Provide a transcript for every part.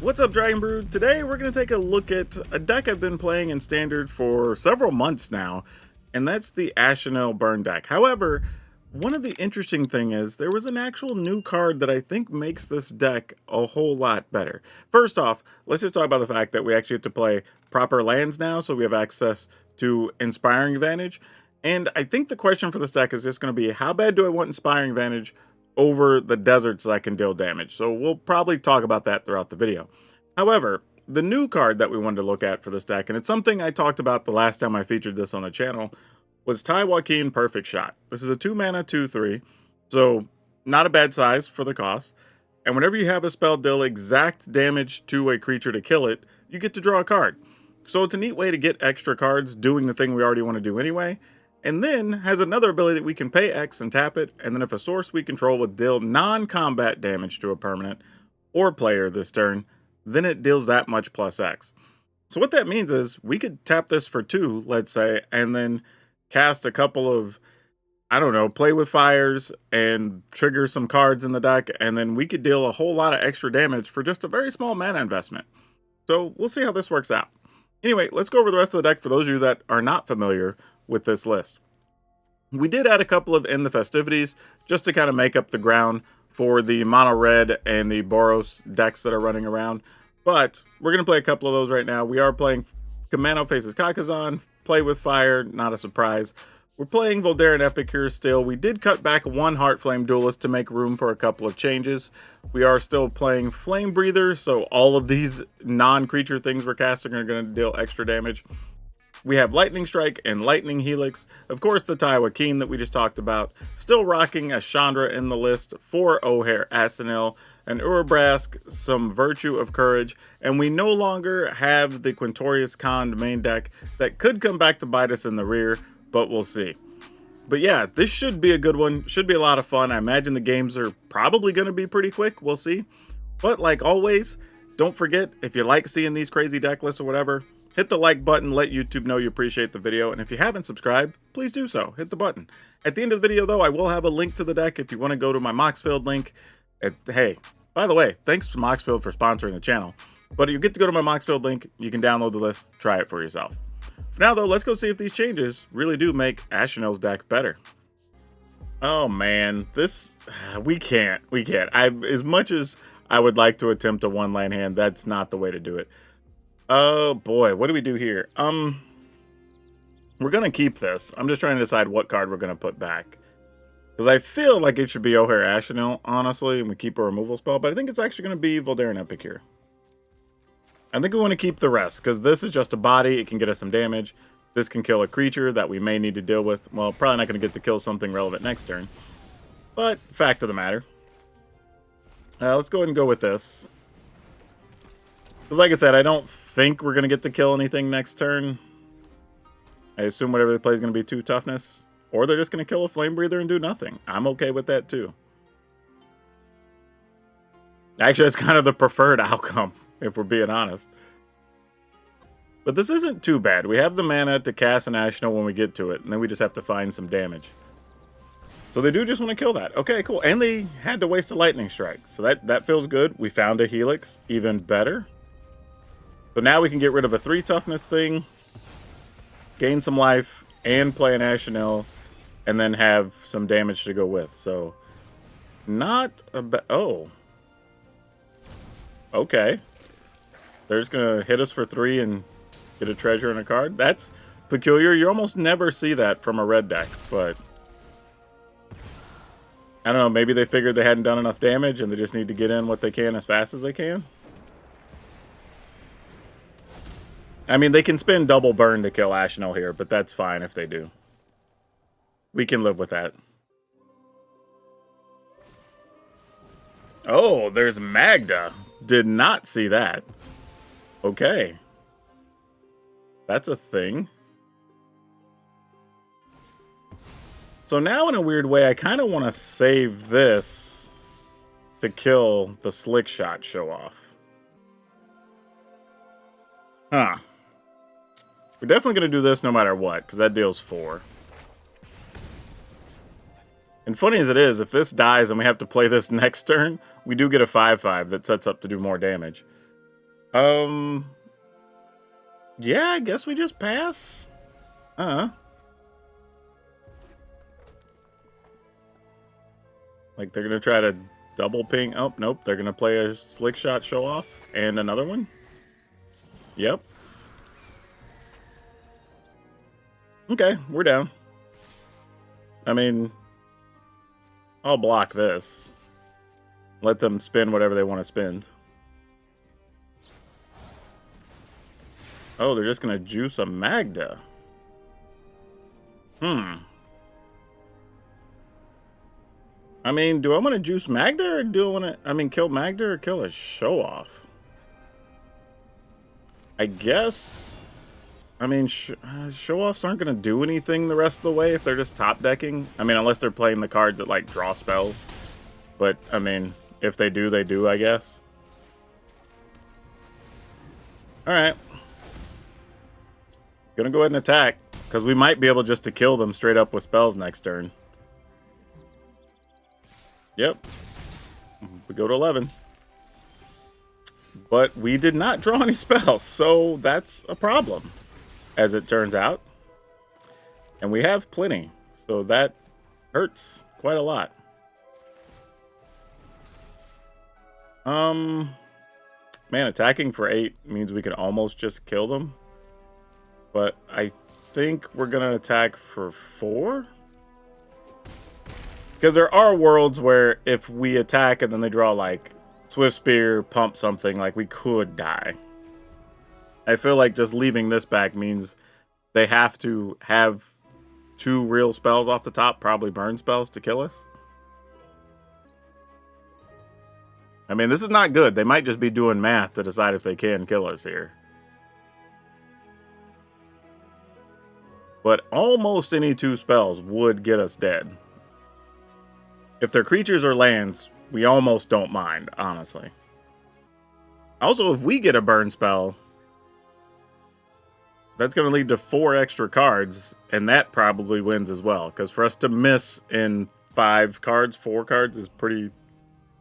What's up, Dragon Brood? Today we're going to take a look at a deck I've been playing in Standard for several months now, and that's the Axonil burn deck. However, one of the interesting thing is there was an actual new card that I think makes this deck a whole lot better. First off, let's just talk about the fact that we actually have to play proper lands now, so we have access to Inspiring Advantage. And I think the question for this deck is just going to be, how bad do I want Inspiring Advantage over the desert so I can deal damage? So we'll probably talk about that throughout the video. However, the new card that we wanted to look at for this deck, and it's something I talked about the last time I featured this on the channel, was Taii Wakeen Perfect Shot. This is a 2-mana 2/3, so not a bad size for the cost. And whenever you have a spell deal exact damage to a creature to kill it, you get to draw a card. So it's a neat way to get extra cards doing the thing we already want to do anyway. And then has another ability that we can pay X and tap it, and then if a source we control would deal non-combat damage to a permanent or player this turn, then it deals that much plus X. So what that means is we could tap this for 2, let's say, and then cast a couple of, I don't know, play with fires and trigger some cards in the deck, and then we could deal a whole lot of extra damage for just a very small mana investment. So we'll see how this works out. Anyway, let's go over the rest of the deck for those of you that are not familiar with this list. We did add a couple of In the Festivities just to kind of make up the ground for the mono red and the Boros decks that are running around, but we're going to play a couple of those right now. We are playing Kamano Faces Kakazan, Play with Fire, not a surprise. We're playing Voldaren Epicure still. We did cut back one Heartflame Duelist to make room for a couple of changes. We are still playing Flame Breather, so all of these non-creature things we're casting are going to deal extra damage. We have Lightning Strike and Lightning Helix. Of course, the Taii Wakeen that we just talked about. Still rocking a Chandra in the list, 4 O'Hare Axonil, an Urabrask, some Virtue of Courage, and we no longer have the Quintorius Khan main deck that could come back to bite us in the rear, but we'll see. But yeah, this should be a good one. Should be a lot of fun. I imagine the games are probably going to be pretty quick. We'll see. But like always, don't forget, if you like seeing these crazy deck lists or whatever, hit the like button, let YouTube know you appreciate the video, and if you haven't subscribed, please do so. Hit the button. At the end of the video, though, I will have a link to the deck if you want to go to my Moxfield link. Hey, by the way, thanks to Moxfield for sponsoring the channel. But you get to go to my Moxfield link, you can download the list, try it for yourself. For now, though, let's go see if these changes really do make Axonil's deck better. Oh, man, this... We can't. As much as I would like to attempt a one-land hand, that's not the way to do it. Oh boy, what do we do here? We're gonna keep this. I'm just trying to decide what card we're gonna put back, because I feel like it should be O'Hare Axonil, honestly, and we keep a removal spell, but I think it's actually gonna be Voldaren Epicure. I think we want to keep the rest, because this is just a body. It can get us some damage. This can kill a creature that we may need to deal with. Well, probably not gonna get to kill something relevant next turn, but fact of the matter. Let's go ahead and go with this. Because like I said, I don't think we're going to get to kill anything next turn. I assume whatever they play is going to be 2 toughness. Or they're just going to kill a Flame Breather and do nothing. I'm okay with that too. Actually, it's kind of the preferred outcome, if we're being honest. But this isn't too bad. We have the mana to cast an Axonil when we get to it. And then we just have to find some damage. So they do just want to kill that. Okay, cool. And they had to waste a Lightning Strike. So that feels good. We found a Helix. Even better. So now we can get rid of a 3 toughness thing, gain some life, and play an Axonil, and then have some damage to go with. So, not a bad... Oh. Okay. They're just going to hit us for 3 and get a treasure and a card. That's peculiar. You almost never see that from a red deck, but... I don't know, maybe they figured they hadn't done enough damage and they just need to get in what they can as fast as they can? I mean, they can spend double burn to kill Axonil here, but that's fine if they do. We can live with that. Oh, there's Magda. Did not see that. Okay. That's a thing. So now, in a weird way, I kind of want to save this to kill the Slick Shot show-off. Huh. We're definitely going to do this no matter what, because that deals 4. And funny as it is, if this dies and we have to play this next turn, we do get a 5/5 that sets up to do more damage. Yeah, I guess we just pass. Like they're gonna try to double ping. Oh, nope. They're gonna play a slick shot show off and another one. Yep. Okay, we're down. I mean, I'll block this. Let them spin whatever they want to spend. Oh, they're just gonna juice a Magda. I mean, do I want to juice Magda or do I want to, kill Magda or kill a show off? I guess, show offs aren't going to do anything the rest of the way if they're just top decking. I mean, unless they're playing the cards that, like, draw spells. But, I mean, if they do, they do, I guess. Alright. Gonna go ahead and attack, because we might be able just to kill them straight up with spells next turn. Yep. We go to 11. But we did not draw any spells, so that's a problem, as it turns out. And we have plenty, so that hurts quite a lot. Man, attacking for 8 means we can almost just kill them. But I think we're going to attack for 4. Because there are worlds where if we attack and then they draw, like, Swift Spear, pump something, like, we could die. I feel like just leaving this back means they have to have 2 real spells off the top, probably burn spells, to kill us. I mean, this is not good. They might just be doing math to decide if they can kill us here. But almost any 2 spells would get us dead. If they're creatures or lands, we almost don't mind, honestly. Also, if we get a burn spell, that's going to lead to 4 extra cards, and that probably wins as well. Because for us to miss in 5 cards, 4 cards is pretty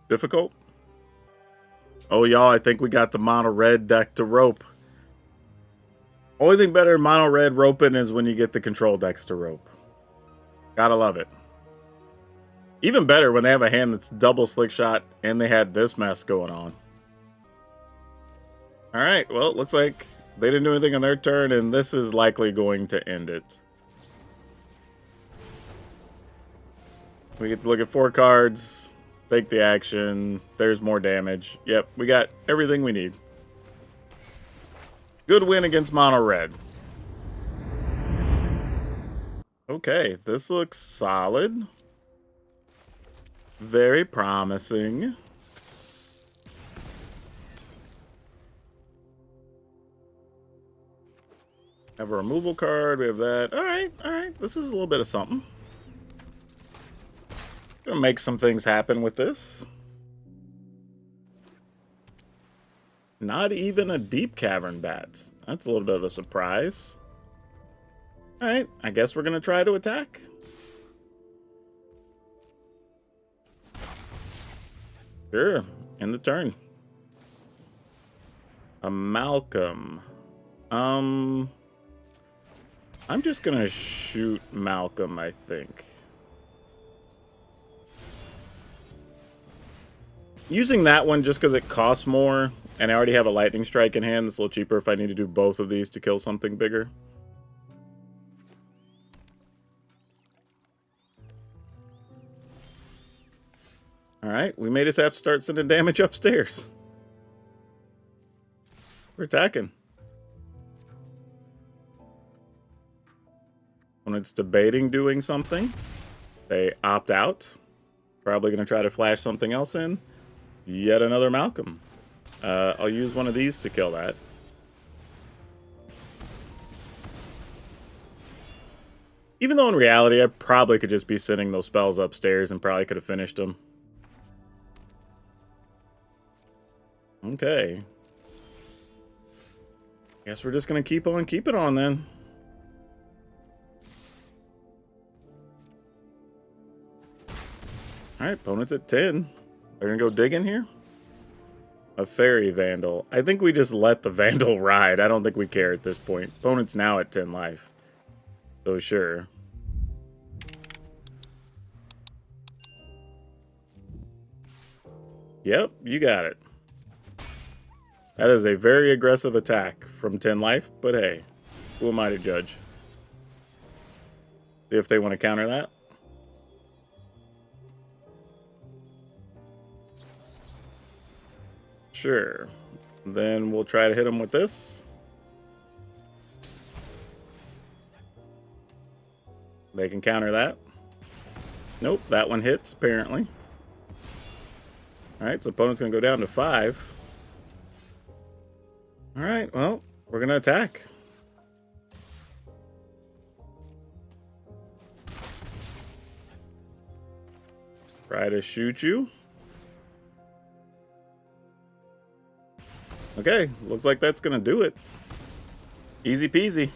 difficult. Oh, y'all, I think we got the mono red deck to rope. Only thing better than mono red roping is when you get the control decks to rope. Gotta love it. Even better when they have a hand that's double slick shot and they had this mess going on. Alright, well, it looks like they didn't do anything on their turn, and this is likely going to end it. We get to look at 4 cards, take the action, there's more damage. Yep, we got everything we need. Good win against mono red. Okay, this looks solid. Very promising. Have a removal card. We have that. Alright. This is a little bit of something. Gonna make some things happen with this. Not even a deep cavern bat. That's a little bit of a surprise. Alright, I guess we're gonna try to attack. Sure, end the turn. A Malcolm. I'm just gonna shoot Malcolm, I think. Using that one just because it costs more, and I already have a lightning strike in hand. It's a little cheaper if I need to do both of these to kill something bigger. Alright, we may just have to start sending damage upstairs. We're attacking. When it's debating doing something, they opt out. Probably going to try to flash something else in. Yet another Malcolm. I'll use one of these to kill that. Even though in reality, I probably could just be sending those spells upstairs and probably could have finished them. Okay. Guess we're just going to keep on keeping on then. Alright, opponent's at 10. They're going to go dig in here. A Fairy Vandal. I think we just let the Vandal ride. I don't think we care at this point. Opponent's now at 10 life. So sure. Yep, you got it. That is a very aggressive attack from 10 life, but hey, who am I to judge? See if they want to counter that. Sure. Then we'll try to hit them with this. They can counter that. Nope, that one hits, apparently. Alright, so opponent's going to go down to 5. Alright, well, we're going to attack. Try to shoot you. Okay, looks like that's going to do it. Easy peasy.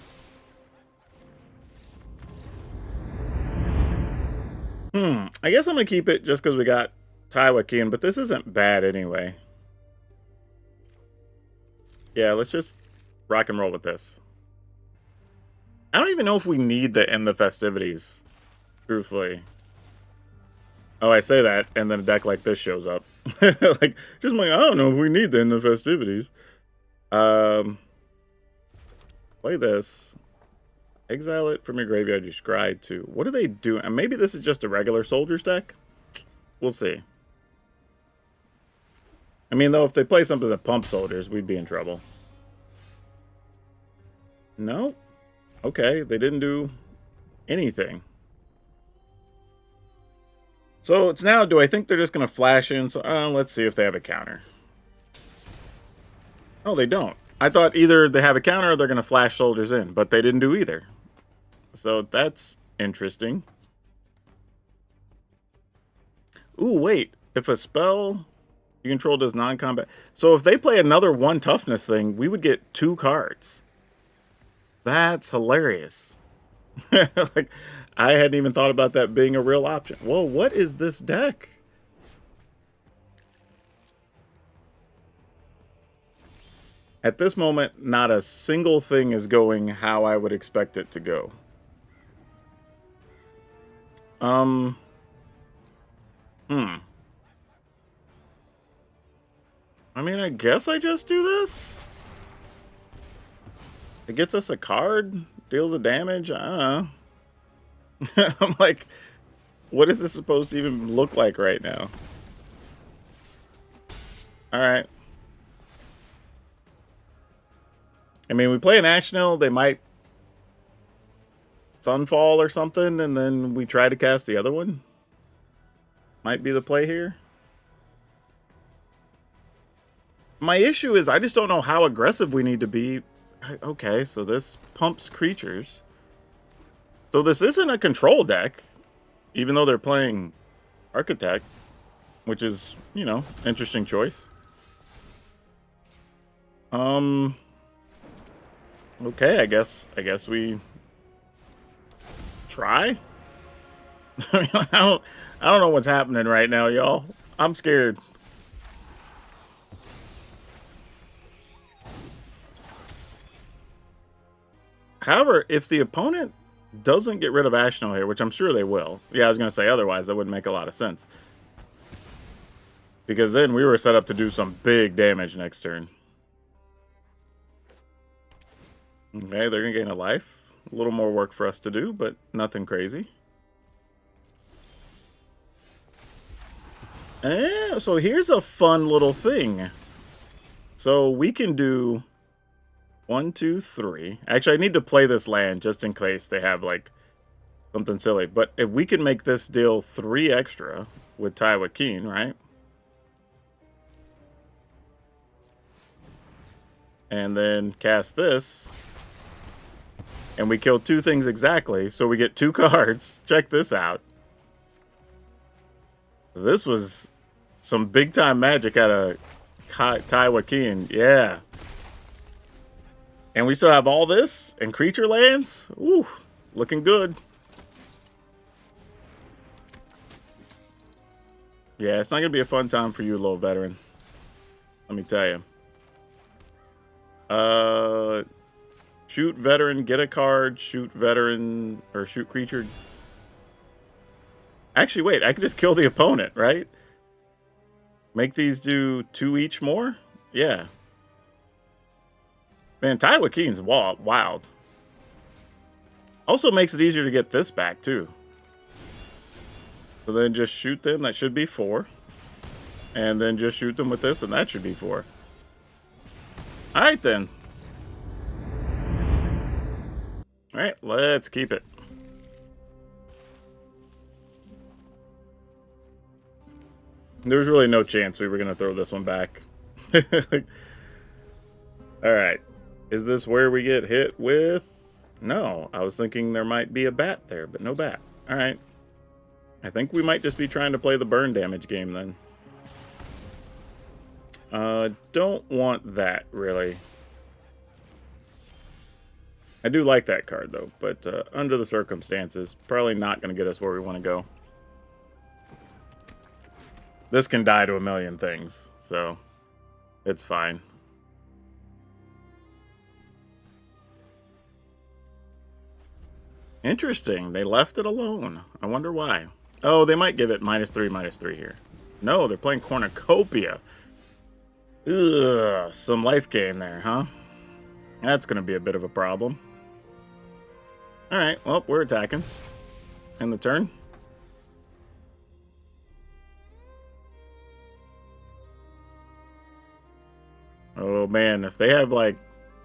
I guess I'm going to keep it just because we got Taii Wakeen, but this isn't bad anyway. Yeah, let's just rock and roll with this. I don't even know if we need to end the festivities, truthfully. Oh, I say that, and then a deck like this shows up. Like, just like, I don't know if we need to end the festivities. Play this. Exile it from your graveyard, you scry to. What do they do? And maybe this is just a regular soldiers deck? We'll see. I mean, though, if they play something that pumps soldiers, we'd be in trouble. No? Okay, they didn't do anything. So it's now, do I think they're just going to flash in? So let's see if they have a counter. Oh, they don't. I thought either they have a counter or they're going to flash soldiers in, but they didn't do either. So that's interesting. Ooh, wait. If a spell you control does non-combat... So if they play another 1 toughness thing, we would get 2 cards. That's hilarious. Like, I hadn't even thought about that being a real option. Whoa, what is this deck? At this moment, not a single thing is going how I would expect it to go. I mean, I guess I just do this? It gets us a card, deals a damage, I don't know. I'm like, what is this supposed to even look like right now? Alright. I mean, we play an Axonil, they might Sunfall or something, and then we try to cast the other one. Might be the play here. My issue is I just don't know how aggressive we need to be. Okay, so this pumps creatures. So this isn't a control deck, even though they're playing Architect, which is, you know, interesting choice. Okay, I guess we try. I mean, I don't know what's happening right now, y'all. I'm scared. However, if the opponent doesn't get rid of Axonil here, which I'm sure they will. Yeah, I was going to say otherwise, that wouldn't make a lot of sense. Because then we were set up to do some big damage next turn. Okay, they're going to gain a life. A little more work for us to do, but nothing crazy. So here's a fun little thing. So we can do 1, 2, 3. Actually, I need to play this land just in case they have, like, something silly. But if we can make this deal 3 extra with Taii Wakeen, right? And then cast this. And we kill 2 things exactly, so we get 2 cards. Check this out. This was some big-time magic out of Taii Wakeen. Yeah. And we still have all this and creature lands. Ooh, looking good. Yeah, it's not going to be a fun time for you, little veteran. Let me tell you. Shoot veteran, get a card. Shoot veteran, or shoot creature. Actually, wait. I could just kill the opponent, right? Make these do 2 each more? Yeah. Man, Taii Wakeen's wild. Also makes it easier to get this back, too. So then just shoot them. That should be 4. And then just shoot them with this, and that should be 4. Alright, then. Alright, let's keep it. There's really no chance we were going to throw this one back. Alright. Is this where we get hit with... No, I was thinking there might be a bat there, but no bat. Alright. I think we might just be trying to play the burn damage game then. Don't want that, really. I do like that card, though, but under the circumstances, probably not going to get us where we want to go. This can die to a million things, so it's fine. Interesting. They left it alone. I wonder why. Oh, they might give it -3/-3 here. No, they're playing Cornucopia. Ugh, some life gain there, huh? That's going to be a bit of a problem. Alright, well, we're attacking. End the turn. Oh, man, if they have, like,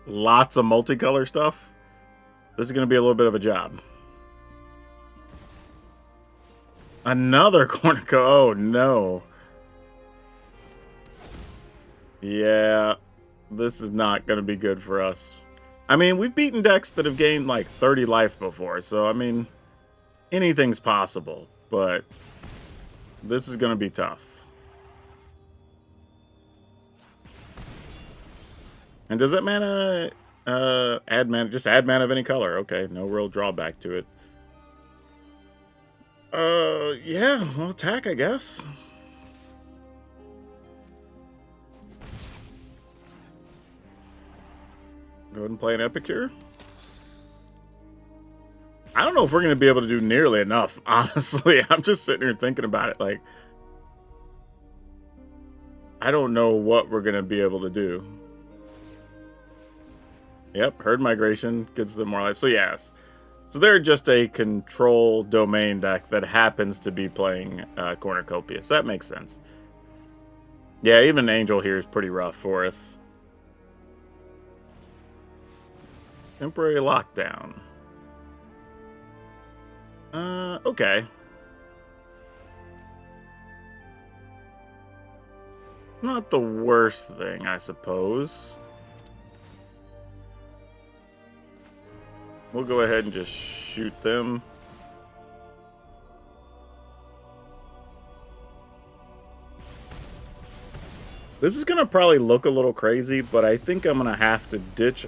lots of multicolor stuff, this is going to be a little bit of a job. Another Cornucopia. Oh, no. Yeah, this is not going to be good for us. I mean, we've beaten decks that have gained like 30 life before, so I mean, anything's possible, but this is going to be tough. And does that mana add mana? Just add mana of any color. Okay, no real drawback to it. Yeah, well, attack, I guess. Go ahead and play an Epicure. I don't know if we're going to be able to do nearly enough, honestly. I'm just sitting here thinking about it. Like, I don't know what we're going to be able to do. Yep, Herd Migration gets them more life. So, yes. So, they're just a control domain deck that happens to be playing Cornucopia. So, that makes sense. Yeah, even Angel here is pretty rough for us. Temporary lockdown. Okay. Not the worst thing, I suppose. We'll go ahead and just shoot them. This is going to probably look a little crazy, but I think I'm going to have to ditch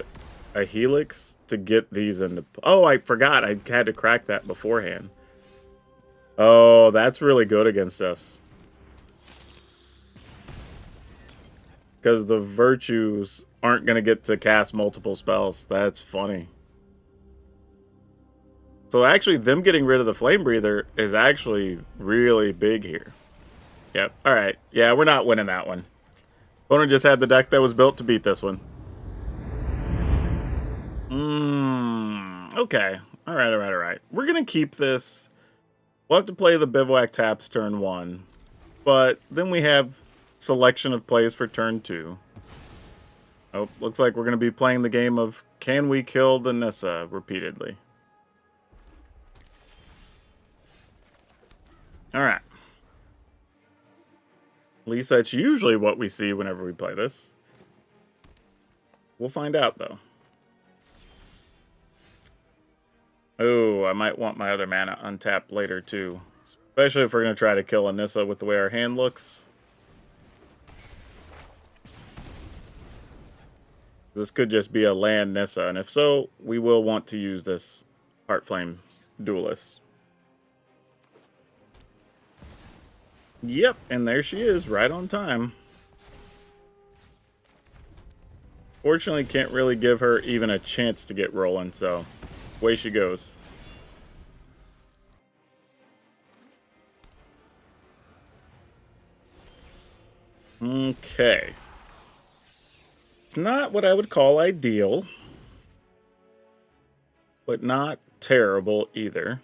a Helix to get these into... Oh, I forgot. I had to crack that beforehand. Oh, that's really good against us. Because the Virtues aren't going to get to cast multiple spells. That's funny. So actually, them getting rid of the Flame Breather is actually really big here. Yep. All right. Yeah, we're not winning that one. Opponent just had the deck that was built to beat this one. Okay. All right. We're going to keep this. We'll have to play the Bivouac Taps turn 1. But then we have selection of plays for turn 2. Oh, looks like we're going to be playing the game of can we kill the Nissa repeatedly. All right. At least that's usually what we see whenever we play this. We'll find out, though. Oh, I might want my other mana untapped later, too. Especially if we're going to try to kill a Nissa with the way our hand looks. This could just be a land Nissa, and if so, we will want to use this Heartflame Duelist. Yep, and there she is, right on time. Unfortunately, can't really give her even a chance to get rolling, so away she goes. Okay. It's not what I would call ideal, but not terrible either.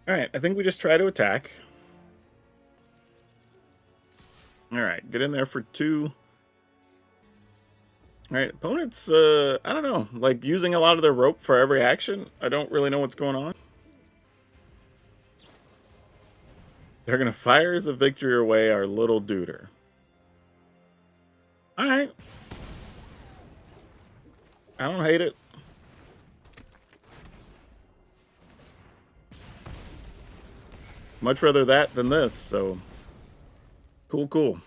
Alright, I think we just try to attack. Alright, get in there for 2. Alright, opponent's, I don't know, like using a lot of their rope for every action. I don't really know what's going on. They're gonna fire as a victory away our little duder. Alright. I don't hate it. Much rather that than this, so cool, cool.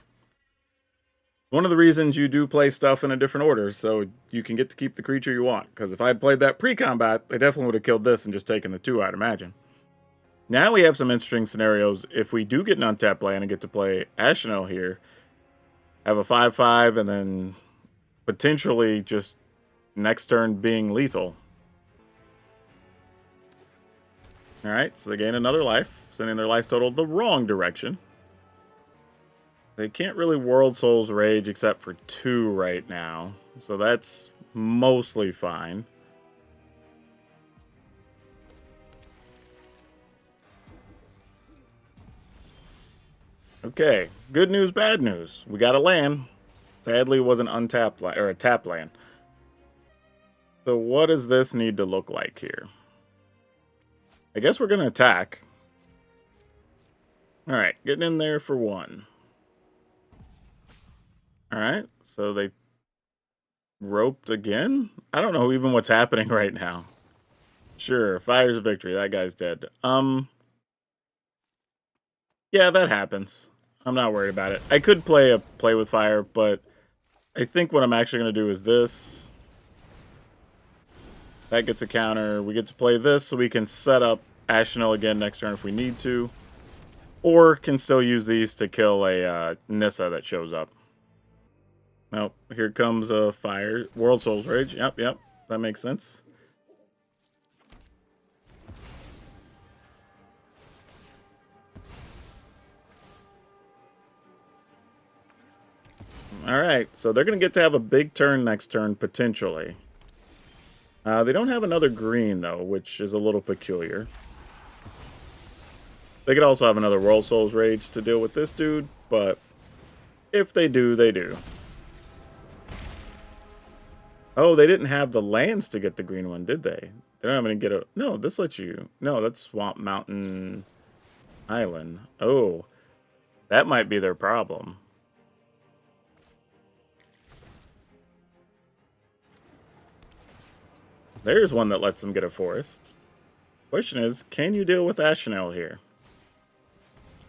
One of the reasons you do play stuff in a different order, so you can get to keep the creature you want. Because if I'd played that pre-combat, they definitely would have killed this and just taken the 2, I'd imagine. Now we have some interesting scenarios. If we do get an untapped land and get to play Axonil here, have a 5/5, and then potentially just next turn being lethal. Alright, so they gain another life, sending their life total the wrong direction. They can't really World Souls Rage except for 2 right now, so that's mostly fine. Okay, good news, bad news. We got a land. Sadly, it was an untapped land, or a tapped land. So what does this need to look like here? I guess we're going to attack. Alright, getting in there for 1. Alright, so they roped again? I don't know even what's happening right now. Sure, fires a victory. That guy's dead. Yeah, that happens. I'm not worried about it. I could play with fire, but I think what I'm actually going to do is this. That gets a counter. We get to play this so we can set up Axonil again next turn if we need to. Or can still use these to kill a Nissa that shows up. Nope, here comes a fire. World Souls Rage. Yep, that makes sense. Alright, so they're going to get to have a big turn next turn, potentially. They don't have another green, though, which is a little peculiar. They could also have another World Souls Rage to deal with this dude, but if they do, they do. Oh, they didn't have the lands to get the green one, did they? They don't have any get a... No, this lets you... No, that's Swamp Mountain Island. Oh, that might be their problem. There's one that lets them get a forest. Question is, can you deal with Axonil here?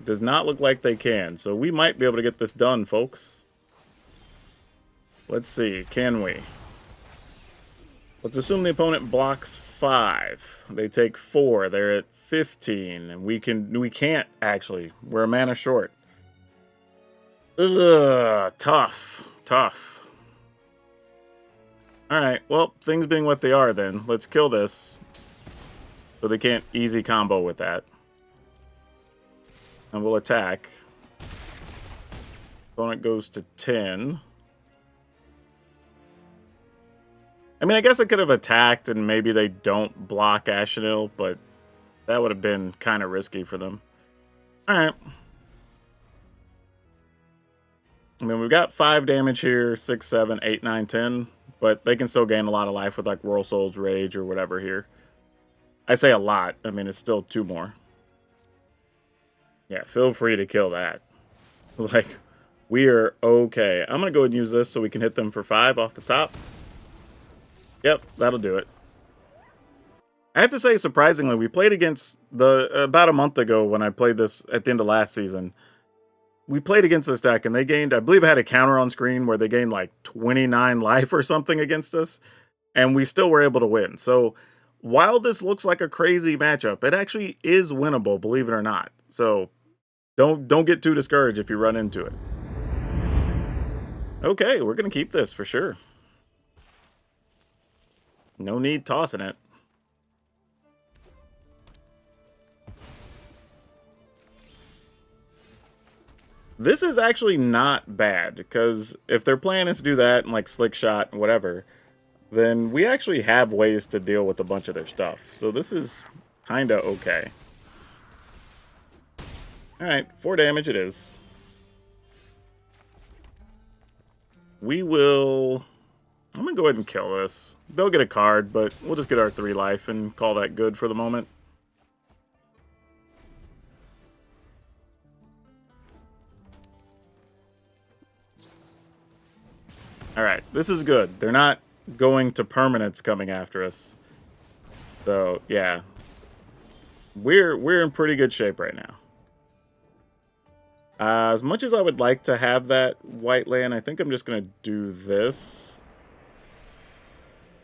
Does not look like they can, so we might be able to get this done, folks. Let's see, can we? Let's assume the opponent blocks 5. They take 4. They're at 15, and we can't actually. We're a mana short. Ugh, tough. Alright, well, things being what they are then, let's kill this. So they can't easy combo with that. And we'll attack. Opponent goes to 10. I mean, I guess I could have attacked and maybe they don't block Axonil, but that would have been kind of risky for them. Alright. I mean, we've got 5 damage here, 6, 7, 8, 9, 10. But they can still gain a lot of life with like World Souls Rage or whatever here. I say a lot. I mean, it's still 2 more. Yeah, feel free to kill that. Like, we are okay. I'm going to go ahead and use this so we can hit them for 5 off the top. Yep, that'll do it. I have to say, surprisingly, we played against about a month ago when I played this at the end of last season. We played against this deck, and they gained, I believe I had a counter on screen where they gained like 29 life or something against us, and we still were able to win. So while this looks like a crazy matchup, it actually is winnable, believe it or not. So Don't get too discouraged if you run into it. Okay, we're gonna keep this for sure. No need tossing it. This is actually not bad, because if their plan is to do that and like slick shot and whatever, then we actually have ways to deal with a bunch of their stuff. So this is kinda okay. Alright, 4 damage it is. We will... I'm gonna go ahead and kill this. They'll get a card, but we'll just get our 3 life and call that good for the moment. Alright, this is good. They're not going to permanents coming after us. So, yeah. We're in pretty good shape right now. As much as I would like to have that white land, I think I'm just going to do this.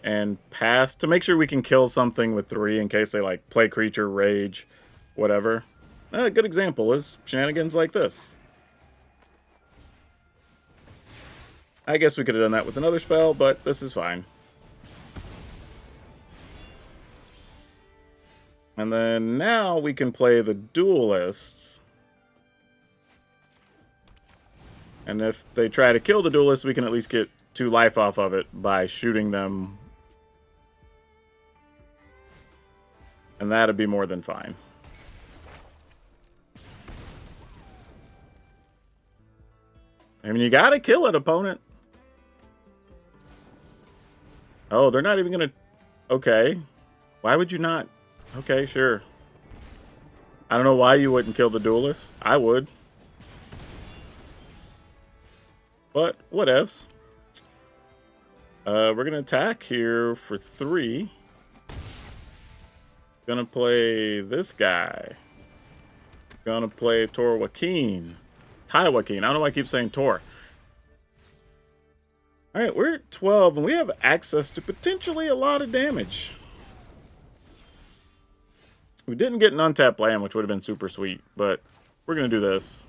And pass to make sure we can kill something with 3 in case they like play creature, rage, whatever. A good example is shenanigans like this. I guess we could have done that with another spell, but this is fine. And then now we can play the duelists. And if they try to kill the duelist, we can at least get 2 life off of it by shooting them. And that'd be more than fine. I mean, you gotta kill it, opponent. Oh, they're not even gonna... Okay. Why would you not? Okay, sure. I don't know why you wouldn't kill the duelist. I would. But, whatevs. We're gonna attack here for 3. Gonna play this guy. Gonna play Taii Wakeen. Taii Wakeen. I don't know why I keep saying Tor. Alright, we're at 12, and we have access to potentially a lot of damage. We didn't get an untapped land, which would have been super sweet, but we're gonna do this.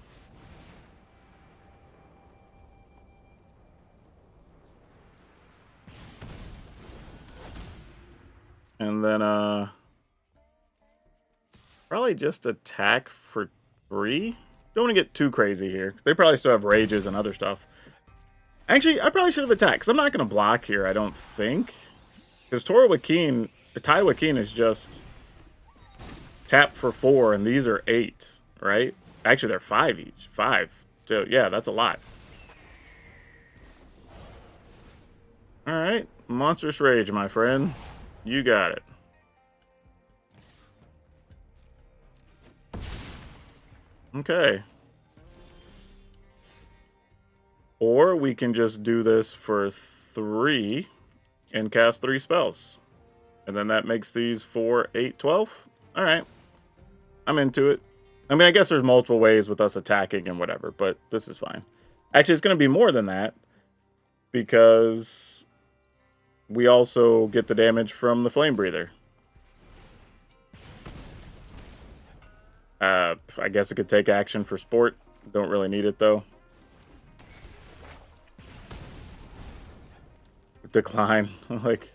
And then, probably just attack for 3. Don't want to get too crazy here. They probably still have rages and other stuff. Actually, I probably should have attacked, because I'm not going to block here, I don't think. Because Taii Wakeen is just tap for 4, and these are 8, right? Actually, they're 5 each. 5. So, yeah, that's a lot. Alright, Monstrous Rage, my friend. You got it. Okay. Or we can just do this for 3 and cast 3 spells. And then that makes these 4, 8, 12. Alright. I'm into it. I mean, I guess there's multiple ways with us attacking and whatever, but this is fine. Actually, it's going to be more than that, because we also get the damage from the Flame Breather. I guess it could take action for sport. Don't really need it, though. Decline. Like,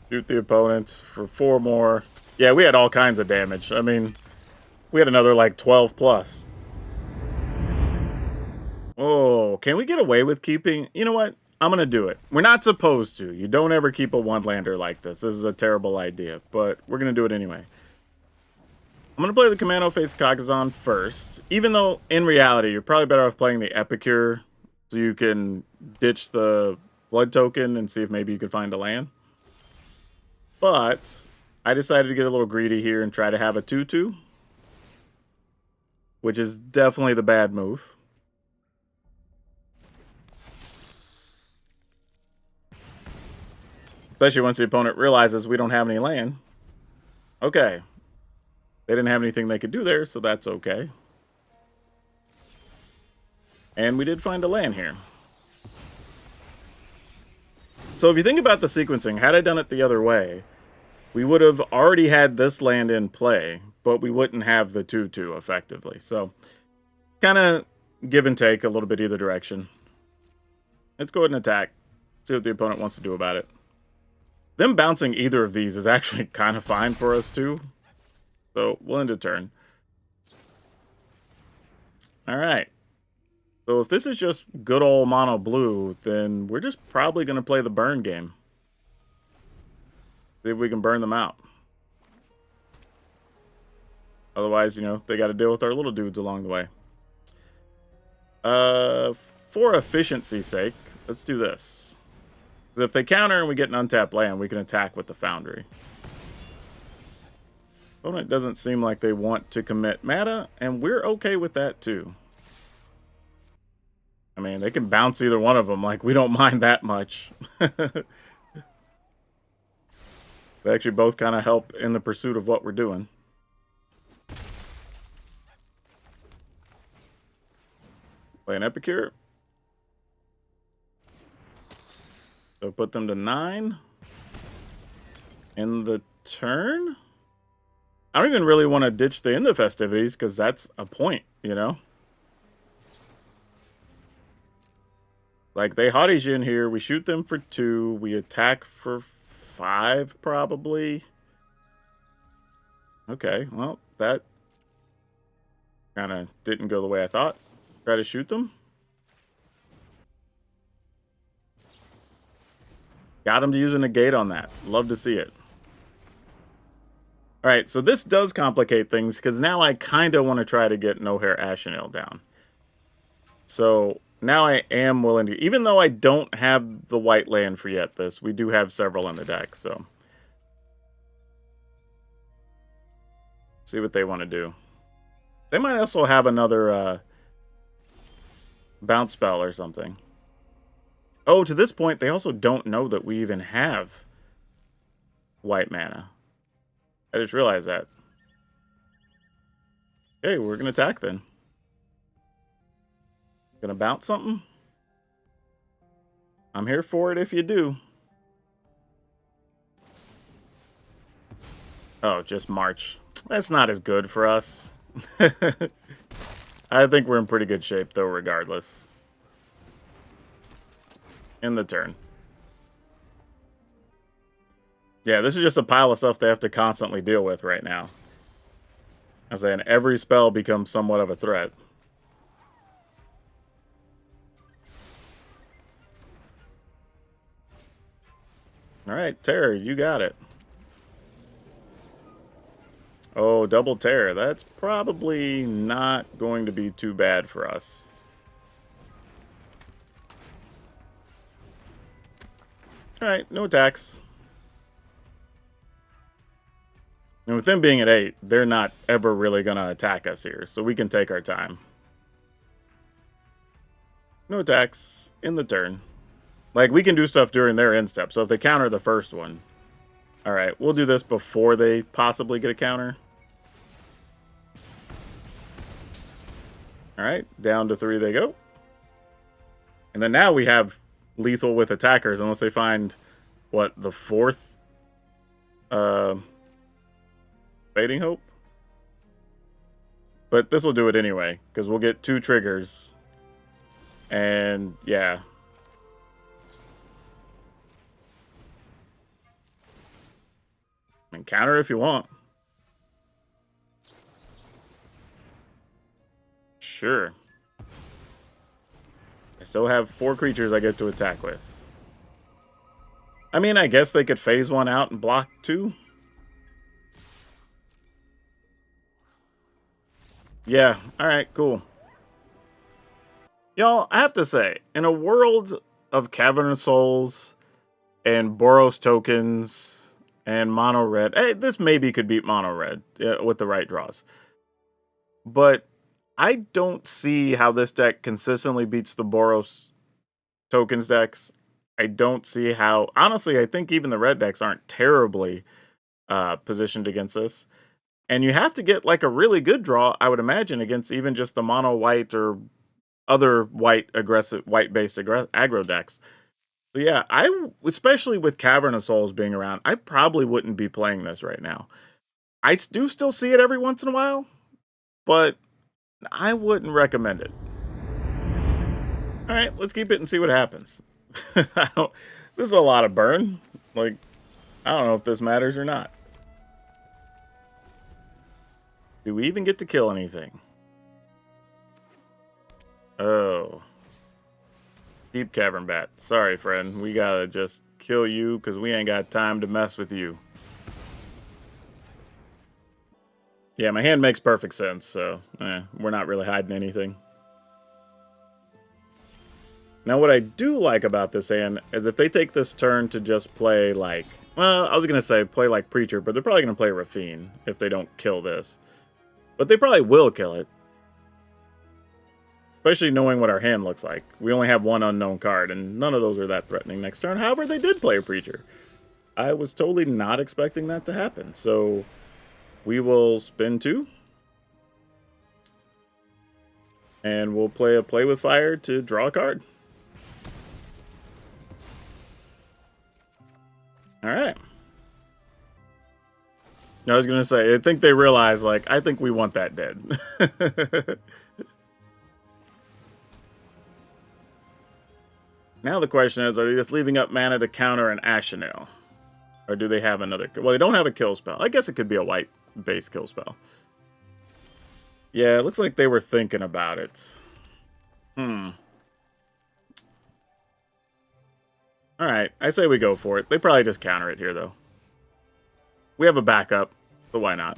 shoot the opponents for 4 more. Yeah, we had all kinds of damage. I mean, we had another, like, 12 plus. Oh, can we get away with keeping... You know what? I'm going to do it. We're not supposed to. You don't ever keep a one-lander like this. This is a terrible idea, but we're going to do it anyway. I'm going to play the Commando Face Kagazan first, even though, in reality, you're probably better off playing the Epicure so you can ditch the blood token and see if maybe you can find a land. But I decided to get a little greedy here and try to have a 2/2, which is definitely the bad move. Especially once the opponent realizes we don't have any land. Okay. They didn't have anything they could do there, so that's okay. And we did find a land here. So if you think about the sequencing, had I done it the other way, we would have already had this land in play, but we wouldn't have the 2/2 effectively. So kind of give and take a little bit either direction. Let's go ahead and attack. See what the opponent wants to do about it. Them bouncing either of these is actually kind of fine for us too. So we'll end a turn. Alright. So if this is just good old mono blue, then we're just probably going to play the burn game. See if we can burn them out. Otherwise, you know, they got to deal with our little dudes along the way. For efficiency's sake, let's do this. Because if they counter and we get an untapped land, we can attack with the Foundry. Opponent doesn't seem like they want to commit mana, and we're okay with that too. I mean, they can bounce either one of them. Like, we don't mind that much. They actually both kind of help in the pursuit of what we're doing. Play an Epicure. So put them to 9. In the turn? I don't even really want to ditch the end of festivities, because that's a point, you know? Like, they hotties in here, we shoot them for 2, we attack for 5, probably. Okay, well, that kind of didn't go the way I thought. Try to shoot them. Got him to use a negate on that. Love to see it. Alright, so this does complicate things, because now I kind of want to try to get No Hair Axonil down. So now I am willing to, even though I don't have the white land for yet this, we do have several in the deck, so. See what they want to do. They might also have another bounce spell or something. Oh, to this point, they also don't know that we even have white mana. I just realized that. Okay, we're going to attack then. Gonna bounce something? I'm here for it if you do. Oh, just March. That's not as good for us. I think we're in pretty good shape, though, regardless. In the turn. Yeah, this is just a pile of stuff they have to constantly deal with right now. I'm saying every spell becomes somewhat of a threat. Alright, Terror, you got it. Oh, double Terror. That's probably not going to be too bad for us. Alright, no attacks. And with them being at 8, they're not ever really going to attack us here, so we can take our time. No attacks in the turn. Like, we can do stuff during their end step, so if they counter the first one. Alright, we'll do this before they possibly get a counter. Alright, down to 3 they go. And then now we have lethal with attackers, unless they find, what, the 4th? Fading Hope? But this will do it anyway, because we'll get 2 triggers. And, yeah. I mean, counter if you want. Sure. I still have 4 creatures I get to attack with. I mean, I guess they could phase 1 out and block 2. Yeah, alright, cool. Y'all, I have to say, in a world of Cavern Souls and Boros tokens and mono red, hey, this maybe could beat mono red with the right draws. But I don't see how this deck consistently beats the Boros tokens decks. I don't see how, honestly, I think even the red decks aren't terribly positioned against this. And you have to get like a really good draw, I would imagine, against even just the mono white or other white aggressive white-based aggro decks. So yeah, especially with Cavern of Souls being around, I probably wouldn't be playing this right now. I do still see it every once in a while, but I wouldn't recommend it. All right, let's keep it and see what happens. This is a lot of burn. Like, I don't know if this matters or not. Do we even get to kill anything? Oh. Deep Cavern Bat. Sorry, friend. We gotta just kill you because we ain't got time to mess with you. Yeah, my hand makes perfect sense, so we're not really hiding anything. Now, what I do like about this hand is if they take this turn to just play like... Well, I was going to say play like Preacher, but they're probably going to play Rafine if they don't kill this. But they probably will kill it. Especially knowing what our hand looks like. We only have one unknown card, and none of those are that threatening next turn. However, they did play a Preacher. I was totally not expecting that to happen. So, we will spin 2. And we'll play a Play with Fire to draw a card. Alright. I was going to say, I think they realize, like, I think we want that dead. Now the question is, are they just leaving up mana to counter an Axonil? Or do they have another... Well, they don't have a kill spell. I guess it could be a white-based kill spell. Yeah, it looks like they were thinking about it. Alright, I say we go for it. They probably just counter it here, though. We have a backup, so why not?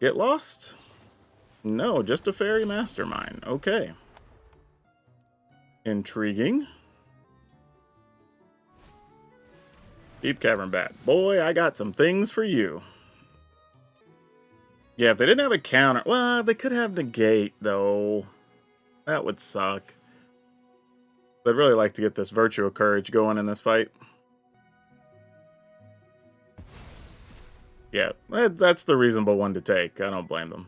Get lost? No, just a fairy mastermind. Okay. Intriguing. Deep Cavern Bat. Boy, I got some things for you. Yeah, if they didn't have a counter... Well, they could have negate, though. That would suck. I'd really like to get this Virtue of Courage going in this fight. Yeah, that's the reasonable one to take. I don't blame them.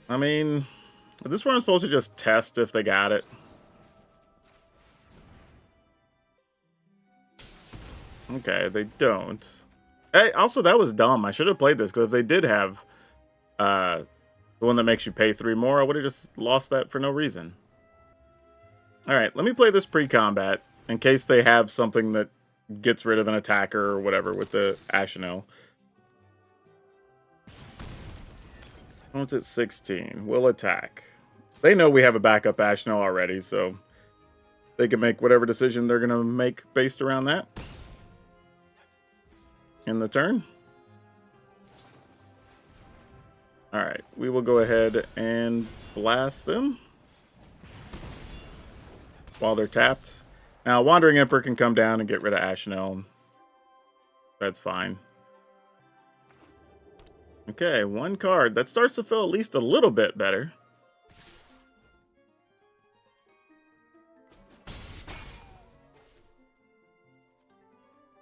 I mean, is this where I'm supposed to just test if they got it? Okay, they don't. Hey, also, that was dumb. I should have played this, because if they did have the one that makes you pay 3 more, I would have just lost that for no reason. Alright, let me play this pre-combat, in case they have something that gets rid of an attacker or whatever with the Axonil. Once it's 16, we'll attack. They know we have a backup Axonil already, so they can make whatever decision they're going to make based around that. In the turn. Alright, we will go ahead and blast them while they're tapped. Now, Wandering Emperor can come down and get rid of Axonil. That's fine. Okay, 1 card. That starts to feel at least a little bit better.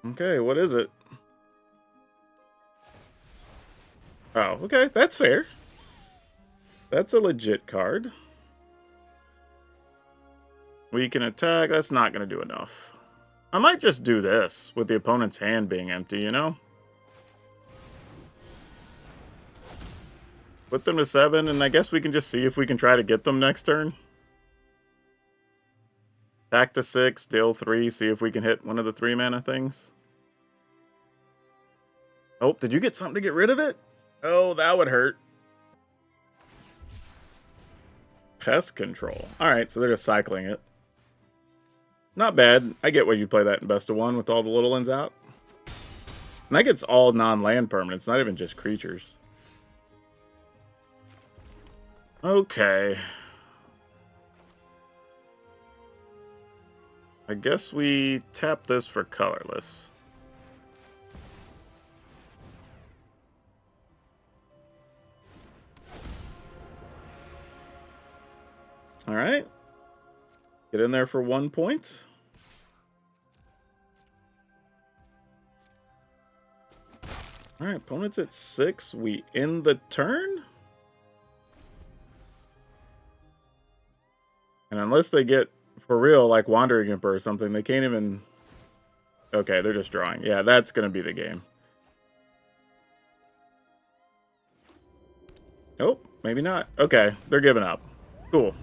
Okay, what is it? Oh, okay, that's fair. That's a legit card. We can attack. That's not going to do enough. I might just do this with the opponent's hand being empty, you know? Put them to 7, and I guess we can just see if we can try to get them next turn. Attack to 6, deal 3, see if we can hit one of the 3-mana things. Oh, did you get something to get rid of it? Oh, that would hurt. Pest control. Alright, so they're just cycling it. Not bad. I get why you play that in best of 1 with all the little ones out. And that gets all non-land permanents, not even just creatures. Okay. I guess we tap this for colorless. Alright. Get in there for 1 point. Alright, opponent's at 6. We end the turn? And unless they get, for real, like Wandering Imp or something, they can't even... Okay, they're just drawing. Yeah, that's going to be the game. Oh, maybe not. Okay, they're giving up. Cool.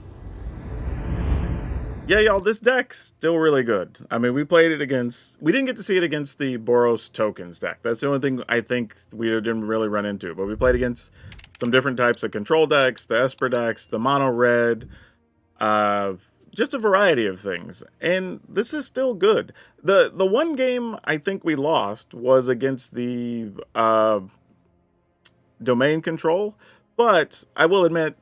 Yeah, y'all, this deck's still really good. I mean, we played it against... We didn't get to see it against the Boros tokens deck. That's the only thing I think we didn't really run into. But we played against some different types of control decks, the Esper decks, the mono red, just a variety of things. And this is still good. The one game I think we lost was against the domain control. But I will admit,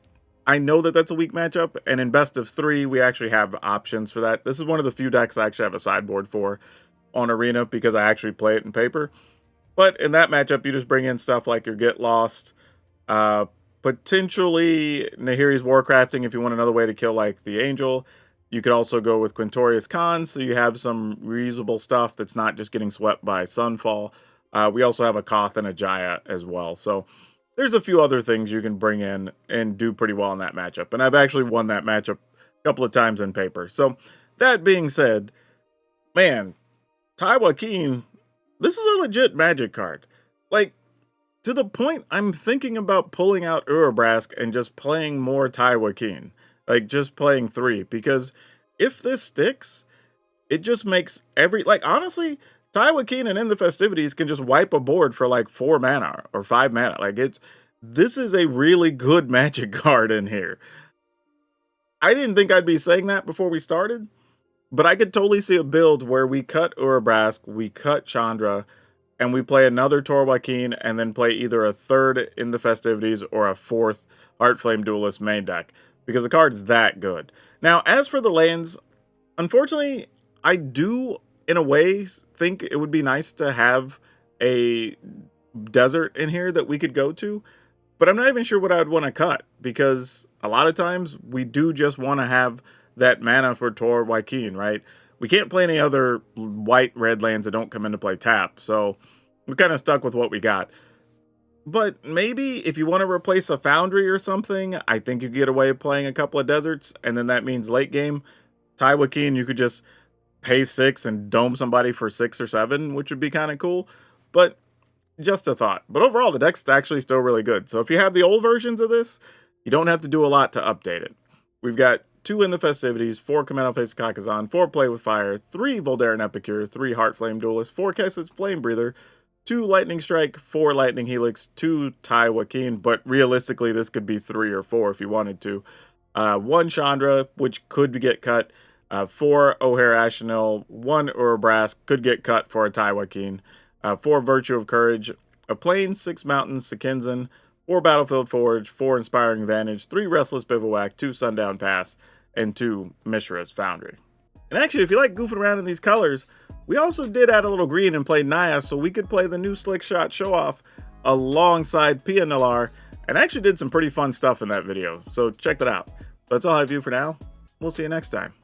I know that that's a weak matchup, and in best of 3, we actually have options for that. This is one of the few decks I actually have a sideboard for on Arena because I actually play it in paper. But in that matchup, you just bring in stuff like your Get Lost, potentially Nahiri's Warcrafting if you want another way to kill like the Angel. You could also go with Quintorius Khan, so you have some reusable stuff that's not just getting swept by Sunfall. We also have a Koth and a Jaya as well, so... There's a few other things you can bring in and do pretty well in that matchup. And I've actually won that matchup a couple of times in paper. So, that being said, man, Taii Wakeen, this is a legit Magic card. Like, to the point I'm thinking about pulling out Urabrask and just playing more Taii Wakeen. Like, just playing 3. Because if this sticks, it just makes every... Like, honestly... Taii Wakeen and In the Festivities can just wipe a board for like 4 mana or 5 mana. Like this is a really good Magic card in here. I didn't think I'd be saying that before we started, but I could totally see a build where we cut Urabrask, we cut Chandra, and we play another Taii Wakeen and then play either a 3rd In the Festivities or a 4th Heartflame Duelist main deck because the card's that good. Now, as for the lands, unfortunately, I do in a way think it would be nice to have a desert in here that we could go to, but I'm not even sure what I would want to cut because a lot of times we do just want to have that mana for Taii Wakeen, right? We can't play any other white-red lands that don't come into play tap, so we're kind of stuck with what we got. But maybe if you want to replace a Foundry or something, I think you could get away with playing a couple of deserts, and then that means late game, Taii Wakeen, you could just pay 6 and dome somebody for 6 or 7, which would be kind of cool. But just a thought. But overall, the deck's actually still really good. So if you have the old versions of this, you don't have to do a lot to update it. We've got 2 In the Festivities, 4 Commando Face Kakazan, 4 Play with Fire, 3 Voldaren Epicure, 3 Heartflame Duelist, 4 Kesset's Flame Breather, 2 Lightning Strike, 4 Lightning Helix, 2 Taii Wakeen, but realistically this could be 3 or 4 if you wanted to. 1 Chandra, which could get cut. 4 O'Hare Axonil, 1 Urabrask, could get cut for a Taii Wakeen, 4 Virtue of Courage, a Plains, 6 Mountains, Sekinzan, 4 Battlefield Forge, 4 Inspiring Vantage, 3 Restless Bivouac, 2 Sundown Pass, and 2 Mishra's Foundry. And actually, if you like goofing around in these colors, we also did add a little green and play Naya, so we could play the new Slick Shot Show-Off alongside Pia Nalar, and actually did some pretty fun stuff in that video, so check that out. That's all I have for you for now. We'll see you next time.